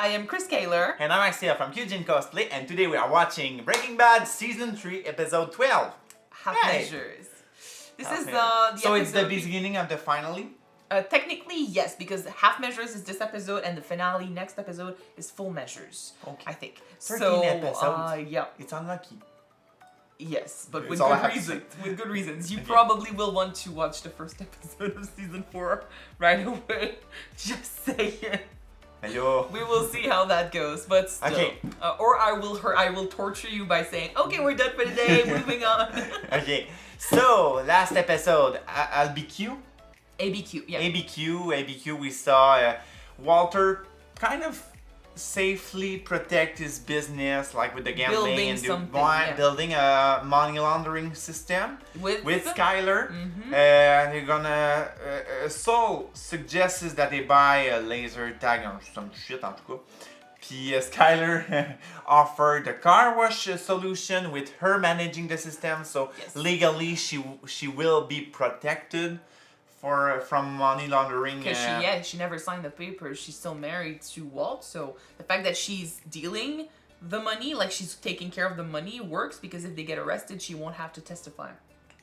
I am Chris Kaler. And I'm Actiel from Kyuujin Cosplay, and today we are watching Breaking Bad Season 3, Episode 12. Half measures. This Half is measures. So it's the episode beginning of the finale? Technically, yes, because half measures is this episode, and the finale next episode is full measode. Okay. I think. 13 episodes. Yeah. It's unlucky. Yes, but It's with all I good have to reasons. With good reasons. You Okay. probably will want to watch the first episode of season 4 right away. Just saying. Hello. We will see how that goes, but still. Okay. Or I will torture you by saying, okay, we're done for today, moving on. Okay, so last episode, ABQ? ABQ, yeah. ABQ, we saw Walter kind of safely protect his business, like with the gambling and building a money laundering system with Skyler. Mm-hmm. And they're gonna Saul suggests that they buy a laser tag or some shit en tout cas. Puis Skyler offered a car wash solution with her managing the system, so legally she will be protected from money laundering. Because she never signed the papers. She's still married to Walt, so the fact that she's dealing the money, like she's taking care of the money, works because if they get arrested, she won't have to testify.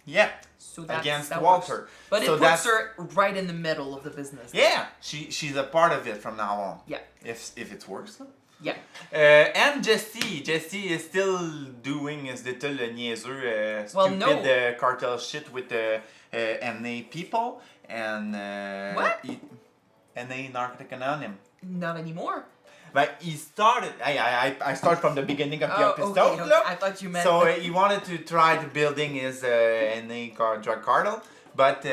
Yeah, so against Walter. Works. But so it puts her right in the middle of the business. Yeah, she's a part of it from now on. Yeah. If it works. Yeah. And Jesse is still doing his little niaiseux, stupid cartel shit with the NA people and what? NA Narcotic Anonymous. Not anymore. But he started. I start from the beginning of the episode. Okay. I thought you meant. So he wanted to try to building his NA drug cartel, but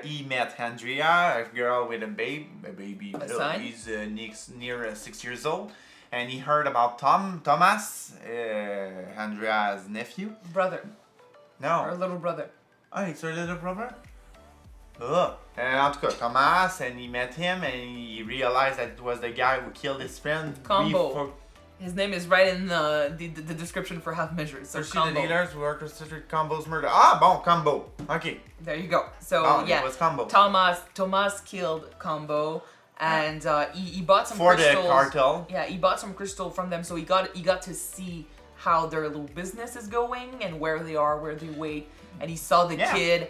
he met Andrea, a girl with a baby. He's near 6 years old, and he heard about Tomas, Andrea's nephew. Brother. No. Her little brother. Oh, it's her little brother? Oh. En tout cas, Tomas, and he met him, and he realized that it was the guy who killed his friend. Combo. His name is right in the description for half measures. So the dealers who orchestrated Combo's murder. Ah, bon, Combo. Okay. There you go. So it was Combo. Tomas killed Combo, and he bought some crystals. For the cartel. Yeah, he bought some crystal from them, so he got to see how their little business is going and where they are, where they wait, and he saw the kid.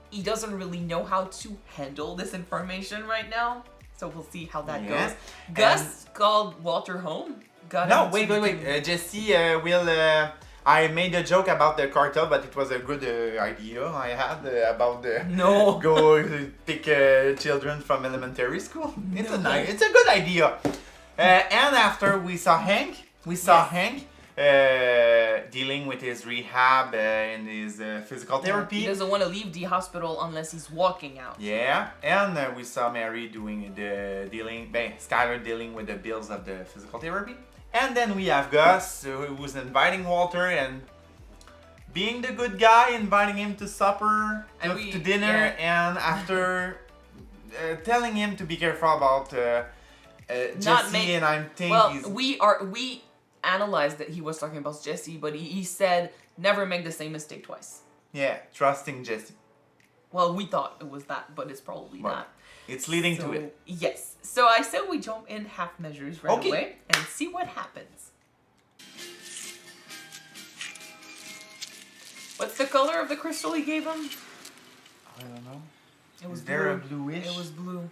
He doesn't really know how to handle this information right now, so we'll see how that goes. Gus called Walter home. Wait. Jesse will. I made a joke about the cartel, but it was a good idea I had about the go pick children from elementary school. It's a good idea. And after we saw Hank, Hank dealing with his rehab and his physical therapy. He doesn't want to leave the hospital unless he's walking out. Yeah, and we saw Mary doing Skyler dealing with the bills of the physical therapy. And then we have Gus, who's inviting Walter and being the good guy, inviting him to supper, to dinner, and after telling him to be careful about Jesse, and I'm thinking... Well, we analyzed that he was talking about Jesse, but he said never make the same mistake twice. Yeah, trusting Jesse. Well, we thought it was that, but it's probably not. It's leading to it. Yes. So I said we jump in half measures right away and see what happens. What's the color of the crystal he gave him? I don't know. It was Is there a bluish? It was blue.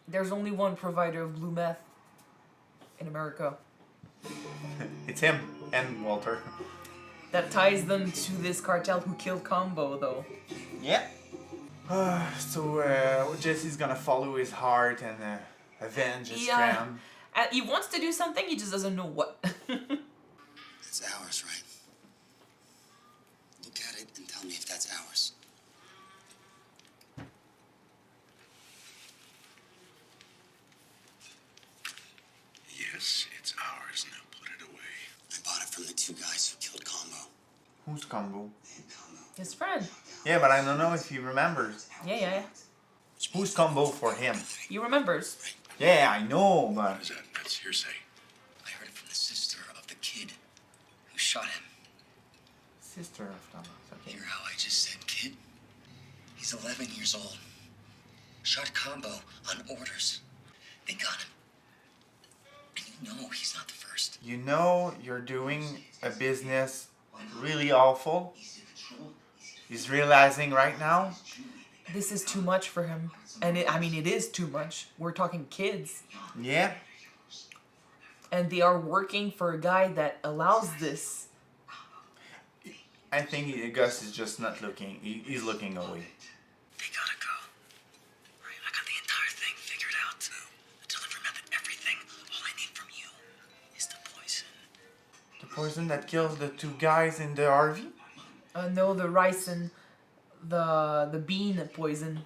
There's only one provider of blue meth in America. It's him and Walter. That ties them to this cartel who killed Combo, though. Yeah. So Jesse's gonna follow his heart and avenge his friend. He wants to do something, he just doesn't know what. It's ours, right? Look at it and tell me if that's ours. Yes, it's ours. Now put it away. I bought it from the two guys who killed Combo. Who's Combo? His friend. Yeah, but I don't know if he remembers. Yeah. Who's Combo for him? He remembers. Yeah, I know, but... What is that? That's hearsay. I heard it from the sister of the kid who shot him. Sister of Tomas, okay. Hear how I just said kid? He's 11 years old. Shot Combo on orders. They got him. And you know he's not the first. You know you're doing a business really awful. He's realizing right now. This is too much for him. And it is too much. We're talking kids. Yeah. And they are working for a guy that allows this. I think Gus is just not looking. He's looking away. They gotta go. Right, I got the entire thing figured out. The delivery method, everything. All I need from you is the poison. The poison that kills the two guys in the RV? No, the rice and the bean poison.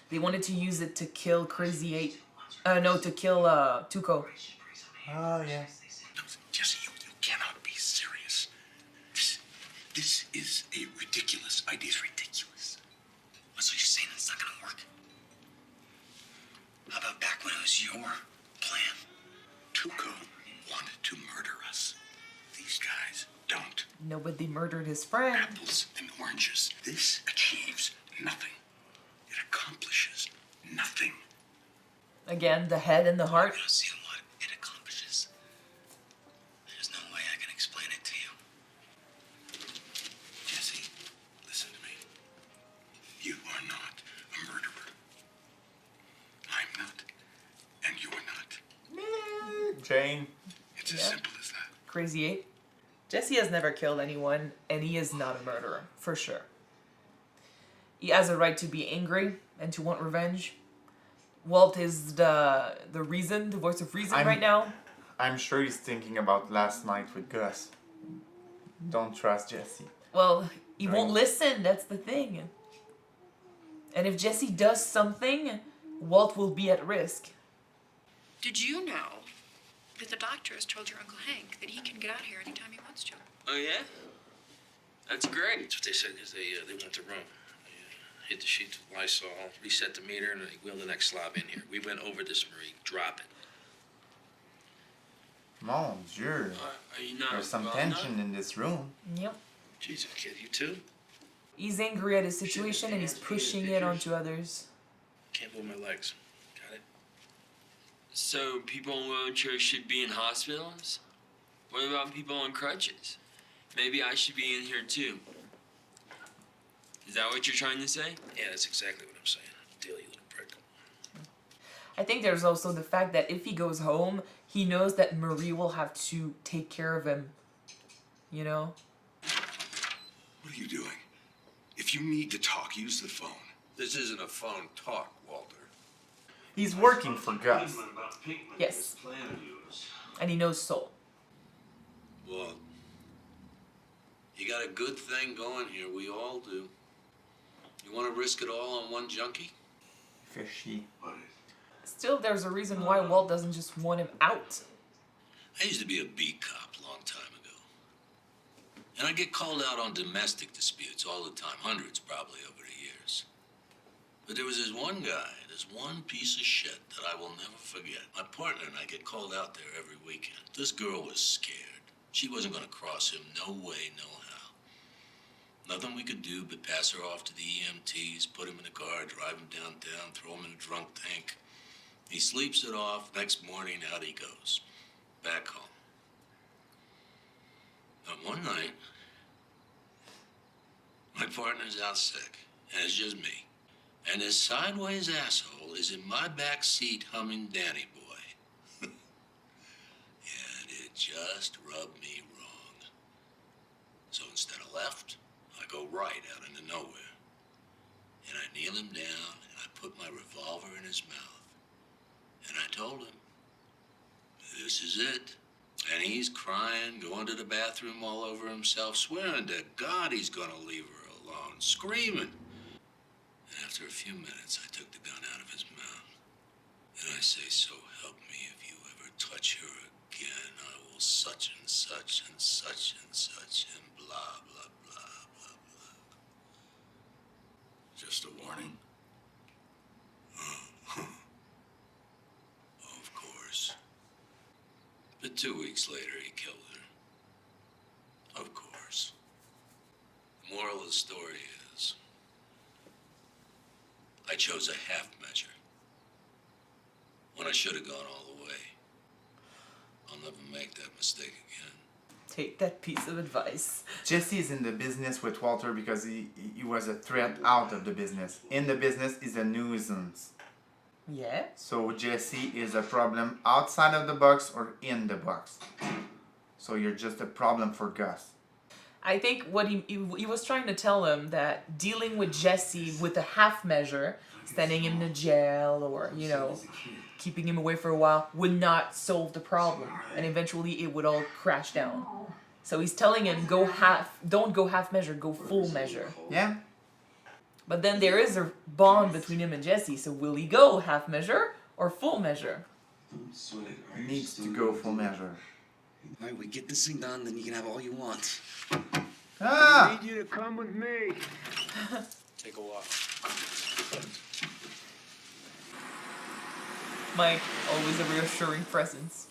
They wanted to use it to kill Crazy 8. To kill Tuco. Oh, yes. No, Jesse, you cannot be serious. This is a ridiculous idea. It's ridiculous. So you're saying it's not gonna work? How about back when it was your plan? Tuco wanted to murder us. These guys don't. No, but they murdered his friend. Apples and oranges. This achieves nothing. It accomplishes nothing. Again, the head and the heart. I don't see what it accomplishes. There's no way I can explain it to you. Jesse, listen to me. You are not a murderer. I'm not. And you're not. Jane. It's as Yeah. simple as that. Crazy 8. Jesse has never killed anyone, and he is not a murderer, for sure. He has a right to be angry and to want revenge. Walt is the reason, the voice of reason right now. I'm sure he's thinking about last night with Gus. Don't trust Jesse. Well, he won't listen, that's the thing. And if Jesse does something, Walt will be at risk. Did you know that the doctor has told your Uncle Hank that he can get out here anytime he wants to? Oh, yeah? That's great. That's what they said, is they went to Rome. They hit the sheets with Lysol, reset the meter, and they wheeled the next slob in here. We went over this, Marie. Drop it. Mon Dieu. Are you not There's some well tension enough? in this room. Yep. Jesus, kid, you too? He's angry at his situation and he's pushing it onto others. Can't move my legs. Got it? So people in wheelchairs should be in hospitals? What about people on crutches? Maybe I should be in here too. Is that what you're trying to say? Yeah, that's exactly what I'm saying. Deal, you little prick. I think there's also the fact that if he goes home, he knows that Marie will have to take care of him. You know? What are you doing? If you need to talk, use the phone. This isn't a phone talk, Walter. He's working for Gus. Yes. And he knows Soul. Well, you got a good thing going here. We all do. You want to risk it all on one junkie? Fishy. Still, there's a reason why Walt doesn't just want him out. I used to be a beat cop a long time ago. And I get called out on domestic disputes all the time, hundreds probably over the years. But there was this one guy, this one piece of shit that I will never forget. My partner and I get called out there every weekend. This girl was scared. She wasn't going to cross him, no way, no how. Nothing we could do but pass her off to the EMTs, put him in the car, drive him downtown, throw him in a drunk tank. He sleeps it off. Next morning, out he goes. Back home. But one night, my partner's out sick, and it's just me. And this sideways asshole is in my back seat humming Danny Boy. And it just rubbed me wrong. So instead of left, I go right out into nowhere. And I kneel him down, and I put my revolver in his mouth. And I told him, this is it. And he's crying, going to the bathroom all over himself, swearing to God he's gonna leave her alone, screaming. And after a few minutes, I took the gun out of his mouth. And I say, so help me, if you ever touch her again, I will such and such and such and such and blah, blah, blah, blah, blah. Just a warning. Of course. But 2 weeks later, he killed her. Of course. The moral of the story is, I chose a half measure. when I should have gone all the way. I'll never make that mistake again. Take that piece of advice. Jesse is in the business with Walter because he was a threat out of the business. In the business is a nuisance. Yeah. So Jesse is a problem outside of the box or in the box. So you're just a problem for Gus. I think what he was trying to tell him that dealing with Jesse with a half measure, sending him to jail or, you know, keeping him away for a while would not solve the problem. And eventually it would all crash down. So he's telling him, don't go half measure, go full measure. Yeah. But then there is a bond between him and Jesse, so will he go half measure or full measure? He needs to go full measure. All right, we get this thing done, then you can have all you want. Ah! I need you to come with me. Take a walk. Mike, always a reassuring presence.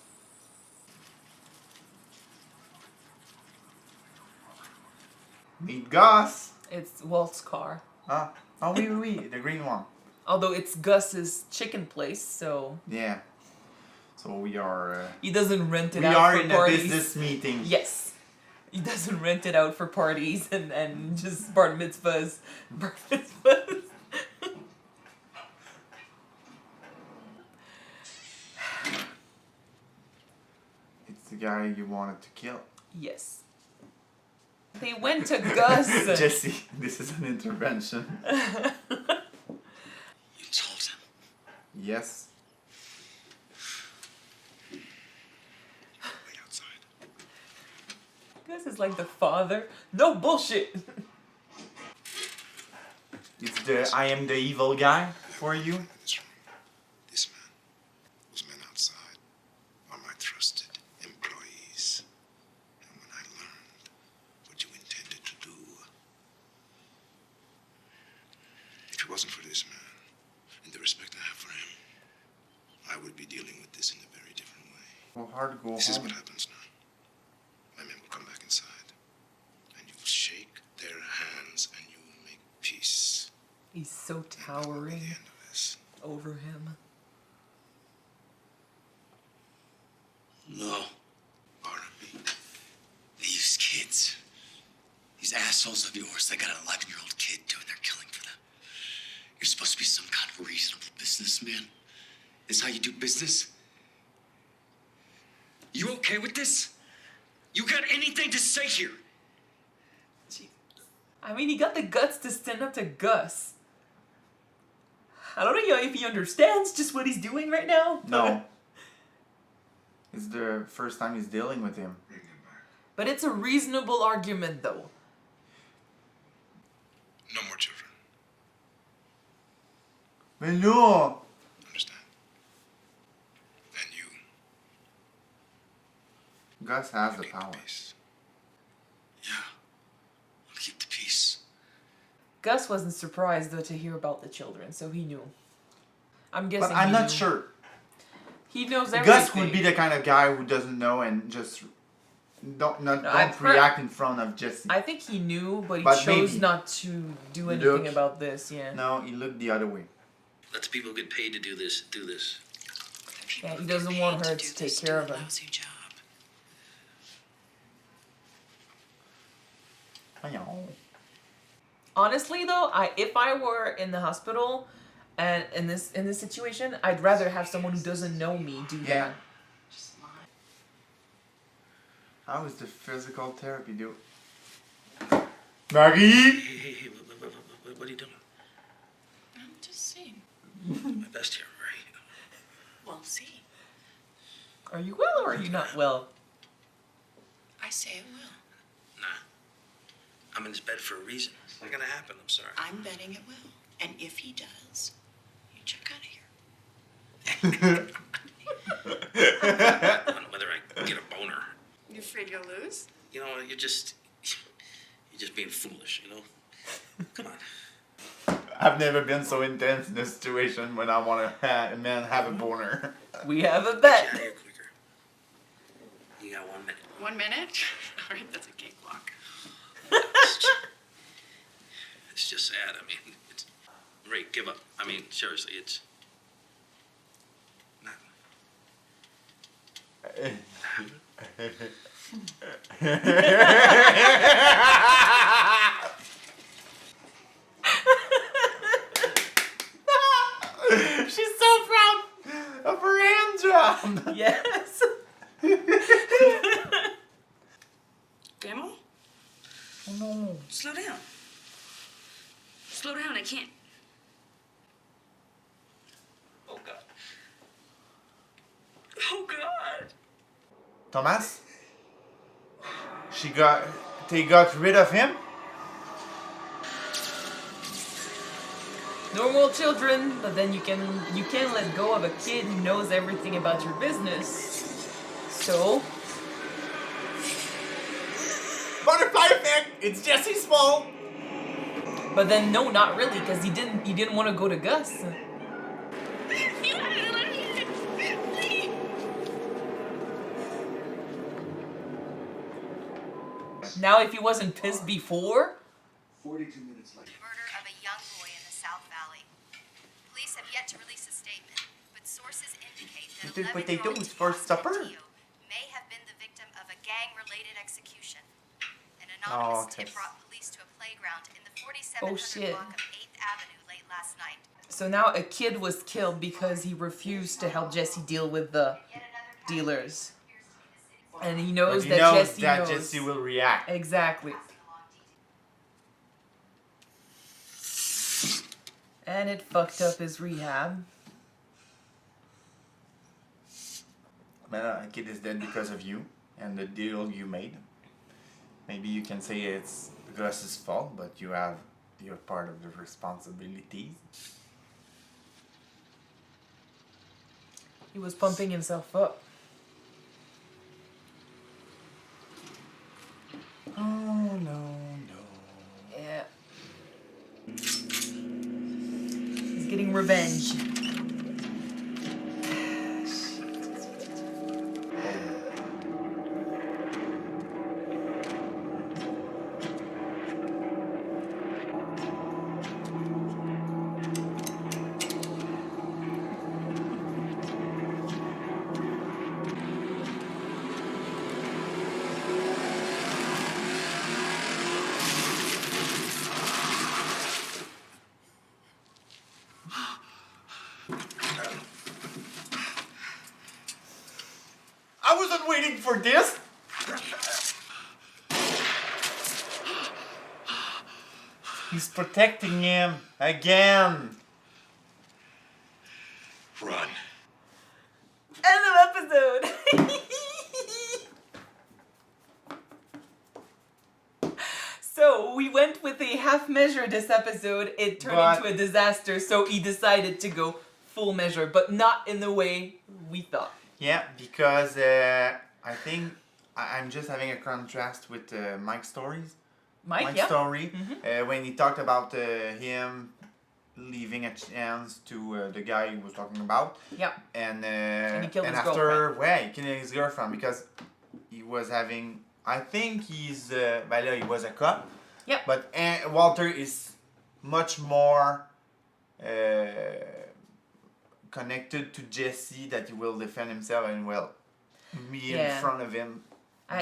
Meet Gus. It's Walt's car. Ah. Oh, oui, the green one. Although it's Gus's chicken place, so... Yeah. So we are... he doesn't rent it we out are for in parties. a business meeting. Yes. He doesn't rent it out for parties and just bar mitzvahs. Bar mitzvahs. It's the guy you wanted to kill. Yes. They went to Gus. Jesse, this is an intervention. You told him. Yes. Wait outside. Gus is like the father. No bullshit. It's the I am the evil guy for you. This man, those men outside, are my trusted employees. And when I learned what you intended to do, if it wasn't for this man and the respect I have for him, I would be dealing with this in a very different way. Well, hard to go This is home. what happens now. My men will come back inside, and you will shake their hands, and you will make peace. He's so At towering the end of this. over him. No. Barnaby. These kids. These assholes of yours, they got an 11-year-old kid doing their killing for them. You're supposed to be some kind of reasonable businessman. This is how you do business? You okay with this? You got anything to say here? Jesus. I mean, he got the guts to stand up to Gus. I don't know if he understands just what he's doing right now. No. It's the first time he's dealing with him. Bring him back. But it's a reasonable argument, though. No more children. Mais no! Understand? And you. Gus has the keep power. peace. Yeah. I'll keep the peace. Gus wasn't surprised, though, to hear about the children, so he knew. I'm guessing But I'm he not knew. sure. He knows everything. Gus would be the kind of guy who doesn't know and just don't I've heard- react in front of Jesse. I think he knew, but he But chose maybe. not to do anything Look. about this, yeah. No, he looked the other way. Let the people who get paid to do this. Yeah, he doesn't want her to take care of him. Honestly, though, if I were in the hospital and in this situation, I'd rather have someone who doesn't know me do Yeah. that. How is the physical therapy do? Marie! Hey, what are you doing? I'm just seeing. My best here, right? Well, see. Are you well or are you not well? I say it will. Nah. I'm in this bed for a reason. It's not gonna happen, I'm sorry. I'm betting it will. And if he does, you check out of here. I don't know whether I get a boner. You afraid you'll lose? You know, you're just being foolish, you know? Come on. I've never been so intense in a situation when I want to have a boner. We have a Get bet. you out of here quicker. You got 1 minute. 1 minute? All right, that's a cakewalk. It's just sad. I mean, Ray, give up. I mean, seriously, it's not She's so proud of her hand job. Yes. Grandma? Oh no. Slow down. Slow down, I can't. Oh, God. Oh, God. Tomas? They got rid of him? Normal children, but then you can't let go of a kid who knows everything about your business. So Butterfly effect! It's Jesse's fault! but then no, not really, because he didn't want to go to Gus. Now if he wasn't pissed before. 42 minutes later. Murder of a young boy in the South Valley. Police have yet to release a statement, but sources indicate that Did 11-year-old potatoes for supper? Tio may have been the victim of a gang-related execution. An anonymous tip brought police to a playground in the 4700 block of 8th Avenue late last night. So now a kid was killed because he refused to help Jesse deal with the dealers. And he knows But he that knows Jesse Jesse will react. Exactly. And it fucked up his rehab. Man, a kid is dead because of you and the deal you made. Maybe you can say it's Gus's fault, but you're part of the responsibilities. He was pumping himself up. Oh no. Yeah. He's getting revenge. I wasn't waiting for this! He's protecting him again! Run. End of episode! So, we went with a half measure this episode. It turned into a disaster, so he decided to go full measure, but not in the way we thought. Yeah, because I think I'm just having a contrast with Mike's stories. Mike's story, when he talked about him leaving a chance to the guy he was talking about. Yeah. And he killed his after, girlfriend. he killed his girlfriend because he was having, I think he's, he was a cop. Yeah. But Walter is much more connected to Jesse that he will defend himself and will be in front of him.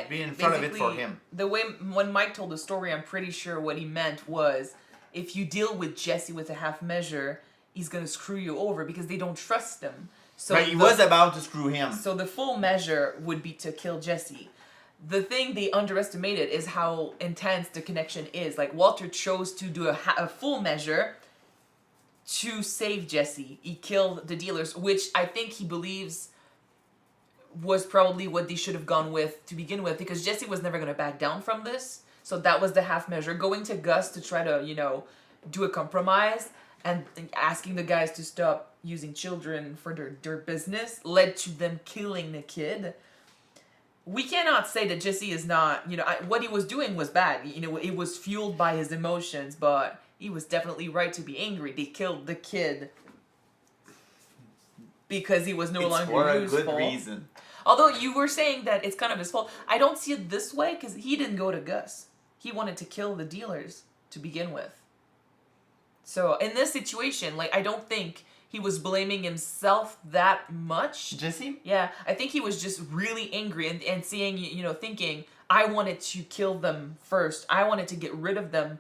Be in front of it for him. The way when Mike told the story, I'm pretty sure what he meant was if you deal with Jesse with a half measure, he's gonna screw you over because they don't trust him. So but he was about to screw him. So the full measure would be to kill Jesse. The thing they underestimated is how intense the connection is. Like Walter chose to do a full measure to save Jesse. He killed the dealers, which I think he believes was probably what they should have gone with to begin with, because Jesse was never going to back down from this. So that was the half measure. Going to Gus to try to, do a compromise and asking the guys to stop using children for their business led to them killing the kid. We cannot say that Jesse is not, what he was doing was bad. It was fueled by his emotions, but he was definitely right to be angry. They killed the kid because he was no longer useful. It's for a good reason. Although you were saying that it's kind of his fault. I don't see it this way because he didn't go to Gus. He wanted to kill the dealers to begin with. So in this situation, I don't think he was blaming himself that much. Jesse? Yeah, I think he was just really angry and saying, thinking, I wanted to kill them first. I wanted to get rid of them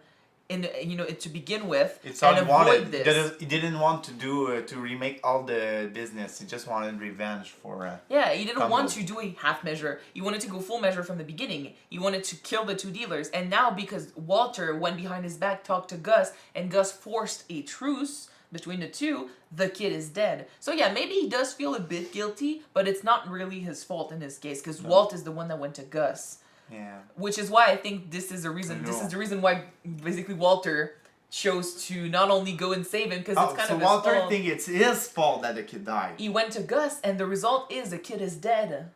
to begin with. It's all he wanted. This. He didn't want to do to remake all the business. He just wanted revenge for. Yeah, he didn't want to do a half measure. He wanted to go full measure from the beginning. He wanted to kill the two dealers, and now because Walter went behind his back, talked to Gus, and Gus forced a truce between the two, the kid is dead. So yeah, maybe he does feel a bit guilty, but it's not really his fault in this case because Walt is the one that went to Gus. Yeah. Which is why I think this is the reason. This is the reason why basically Walter chose to not only go and save him because it's kind of his fault. So Walter thinks it's his fault that the kid died. He went to Gus, and the result is the kid is dead.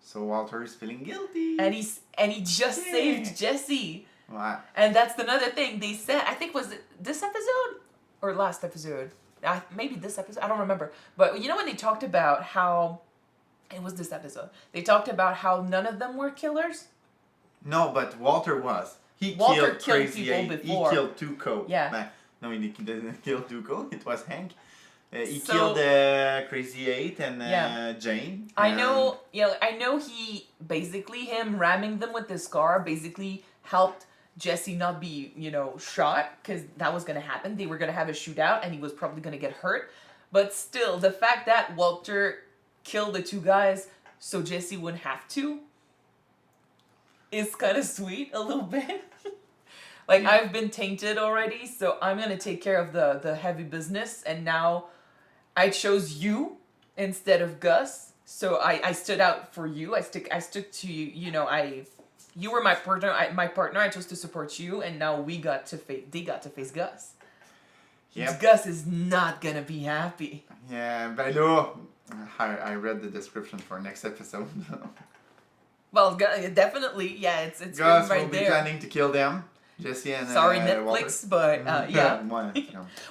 So Walter is feeling guilty. And he just saved Jesse. Right. And that's another thing they said. I think was it this episode or last episode? Maybe this episode. I don't remember. But when they talked about how. It was this episode. They talked about how none of them were killers. No, but Walter was. Walter killed Crazy people 8. Before. He killed Tuco. Yeah. No, he didn't kill Tuco. It was Hank. He So- killed Crazy 8 and Jane. I know. I know. He basically him ramming them with this car basically helped Jesse not be shot because that was gonna happen. They were gonna have a shootout and he was probably gonna get hurt. But still, the fact that Walter killed the two guys so Jesse wouldn't have to is kind of sweet a little bit. I've been tainted already, so I'm gonna take care of the heavy business, and now I chose you instead of Gus. So I stood out for you. I stuck to you. You were my partner. I chose to support you, and now they got to face Gus. Yep. Gus is not gonna be happy. Yeah, but no. I read the description for next episode. Well, definitely, yeah, it's Gus right will be there. planning to kill them. Jesse and Sorry, Netflix, Walter. but yeah.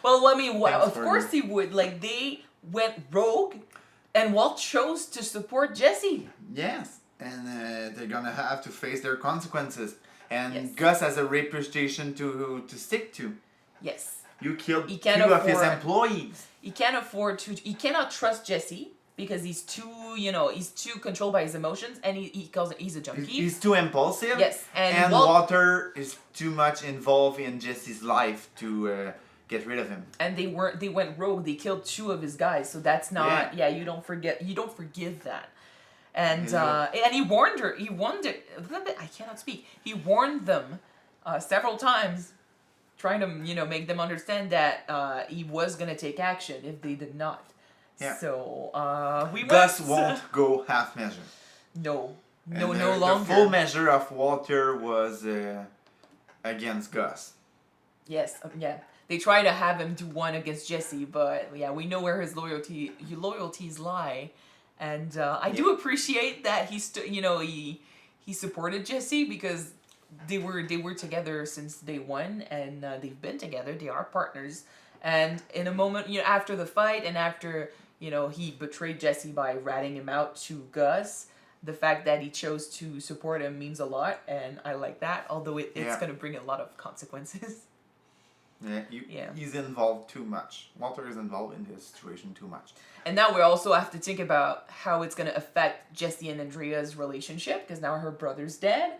Well, I mean, of course he would. They went rogue, and Walt chose to support Jesse. Yes, and they're gonna have to face their consequences. And Yes. Gus has a reputation to stick to. Yes. You killed He two can't of his afford- employees. He can't afford to. He cannot trust Jesse because he's too, he's too controlled by his emotions, and he's a junkie. He's too impulsive. Yes, and Walter is too much involved in Jesse's life to get rid of him. And they went rogue. They killed two of his guys, so that's not. Yeah, you don't forgive that. And and he warned her. He warned it. I cannot speak. He warned them several times, trying to make them understand that he was gonna take action if they did not. Yeah. So Gus won't go half measure. No, And no longer. The full measure of Walter was against Gus. Yes, yeah. They try to have him do one against Jesse, but yeah, we know where his loyalties lie, and I do appreciate that he supported Jesse because they were together since day one, and they've been together. They are partners, and in a moment, after the fight and after he betrayed Jesse by ratting him out to Gus. The fact that he chose to support him means a lot, and I like that. Although it's going to bring a lot of consequences. Yeah, he's involved too much. Walter is involved in this situation too much. And now we also have to think about how it's going to affect Jesse and Andrea's relationship, because now her brother's dead,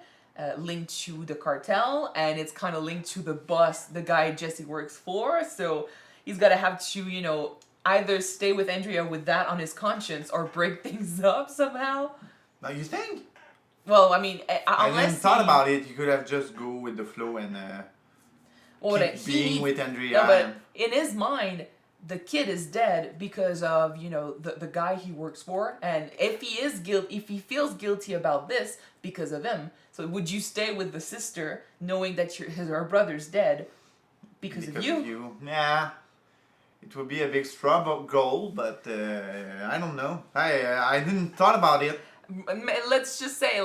linked to the cartel, and it's kind of linked to the boss, the guy Jesse works for. So he's got to have to, either stay with Andrea with that on his conscience or break things up somehow. Now you think? Well, I mean, I unless hadn't thought about it. You could have just go with the flow and keep being with Andrea. No, but in his mind, the kid is dead because of the guy he works for, and if he feels guilty about this because of him, so would you stay with the sister knowing that her brother's dead because of you? Yeah. It would be a big struggle, but I don't know. I didn't thought about it. Let's just say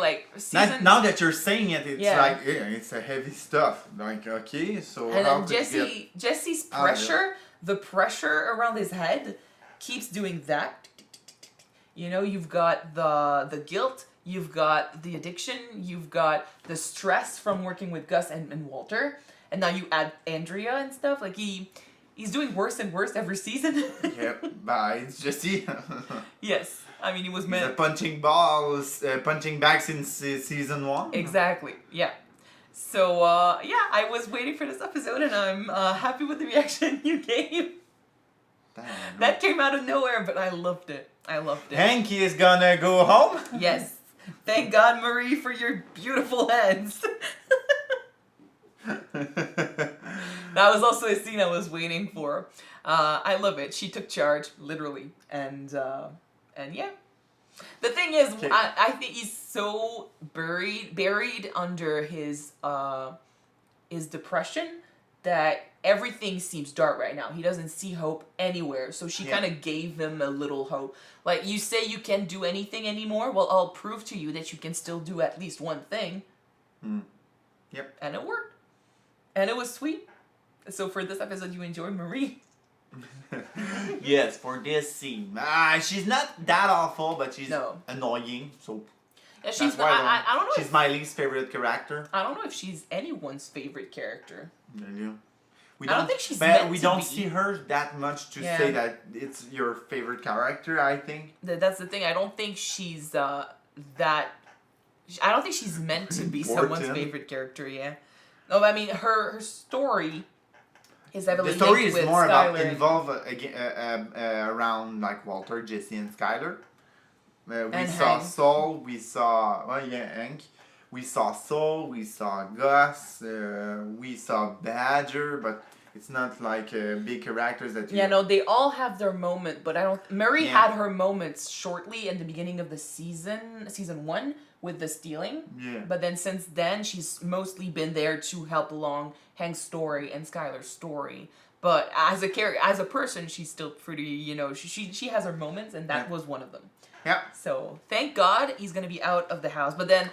Now that you're saying it, it's it's a heavy stuff. Okay, so and how then could Jesse's pressure, the pressure around his head, keeps doing that. You've got the guilt, you've got the addiction, you've got the stress from working with Gus and Walter, and now you add Andrea and stuff. he's doing worse and worse every season. Yep, but it's Jesse. Yes, I mean he was meant. He's a punching bag since season 1. Exactly. Yeah. So yeah, I was waiting for this episode, and I'm happy with the reaction you gave. Damn. That came out of nowhere, but I loved it. I loved it. Hanky is gonna go home. Yes. Thank God, Marie, for your beautiful hands. That was also a scene I was waiting for. I love it. She took charge, literally, and yeah. The thing is, Okay. I think he's so buried under his depression that everything seems dark right now. He doesn't see hope anywhere. So she kind of gave him a little hope. Like, you say you can't do anything anymore? Well, I'll prove to you that you can still do at least one thing. Yep. And it worked. And it was sweet. So for this episode, you enjoyed Marie. Yes, for this scene. She's not that awful, but she's annoying. So Yeah, she's that's why I don't know. She's my least favorite character. I don't know if she's anyone's favorite character. Yeah. I don't think she's meant we to don't be. see her that much to say that it's your favorite character, I think. That's the thing. I don't think she's I don't think she's meant to be someone's favorite character. Yeah. No, but I mean her story is heavily The story linked is with more about Skylar involved around like Walter, Jesse, and Skylar. We And saw Hank. Saul. We saw Hank. We saw Saul. We saw Gus. We saw Badger, but it's not like big characters that. Yeah, no, they all have their moment, but I don't. Mary had her moments shortly in the beginning of the season 1 with the stealing. Yeah. But then since then, she's mostly been there to help along Hank's story and Skylar's story. But as a character, as a person, she's still pretty. She has her moments, and that was one of them. Yeah. So thank God he's gonna be out of the house. But then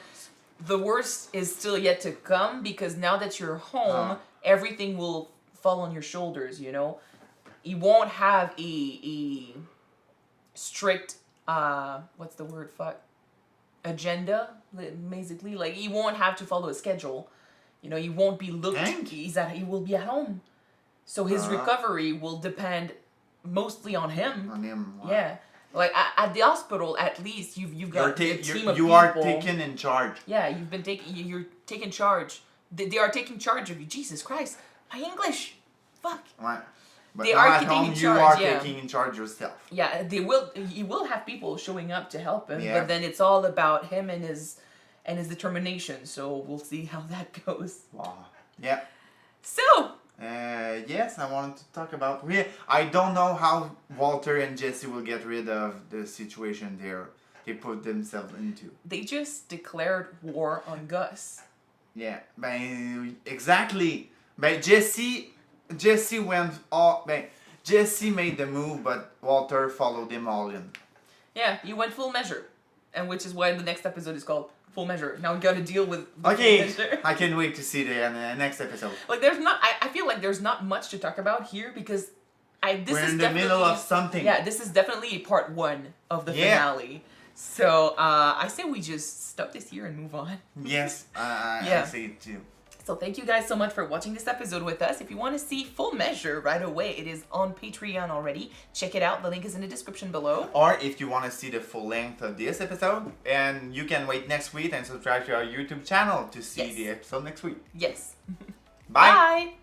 the worst is still yet to come, because now that you're home, everything will fall on your shoulders. You won't have a strict what's the word? Agenda, basically. Like, you won't have to follow a schedule. You won't be looked. He will be at home, so his recovery will depend mostly on him. On him. Wow. Yeah. Like at the hospital, at least you've got a team of people. You are taken in charge. Yeah, you're taking charge. They are taking charge of you. Jesus Christ, my English, fuck. Right. But They now are at keeping home, in you charge, are yeah. taking in charge yourself. Yeah, they will. You will have people showing up to help him, Yeah. but then it's all about him and his determination. So we'll see how that goes. Wow. Yeah. So. Yes, I wanted to talk about. I don't know how Walter and Jesse will get rid of the situation they put themselves into. They just declared war on Gus. Yeah, but exactly. But Jesse went all. Jesse made the move, but Walter followed him all in. Yeah, you went full measure, and which is why the next episode is called Full Measure. Now we got to deal with the full measure. I can't wait to see the next episode. Like, I feel like there's not much to talk about here, because we're in the middle of something. Yeah, this is definitely part 1 of the finale. So I say we just stop this here and move on. Yes, I say it too. So thank you guys so much for watching this episode with us. If you want to see Full Measure right away, it is on Patreon already. Check it out. The link is in the description below. Or if you want to see the full length of this episode, and you can wait next week and subscribe to our YouTube channel to see the episode next week. Yes. Bye. Bye.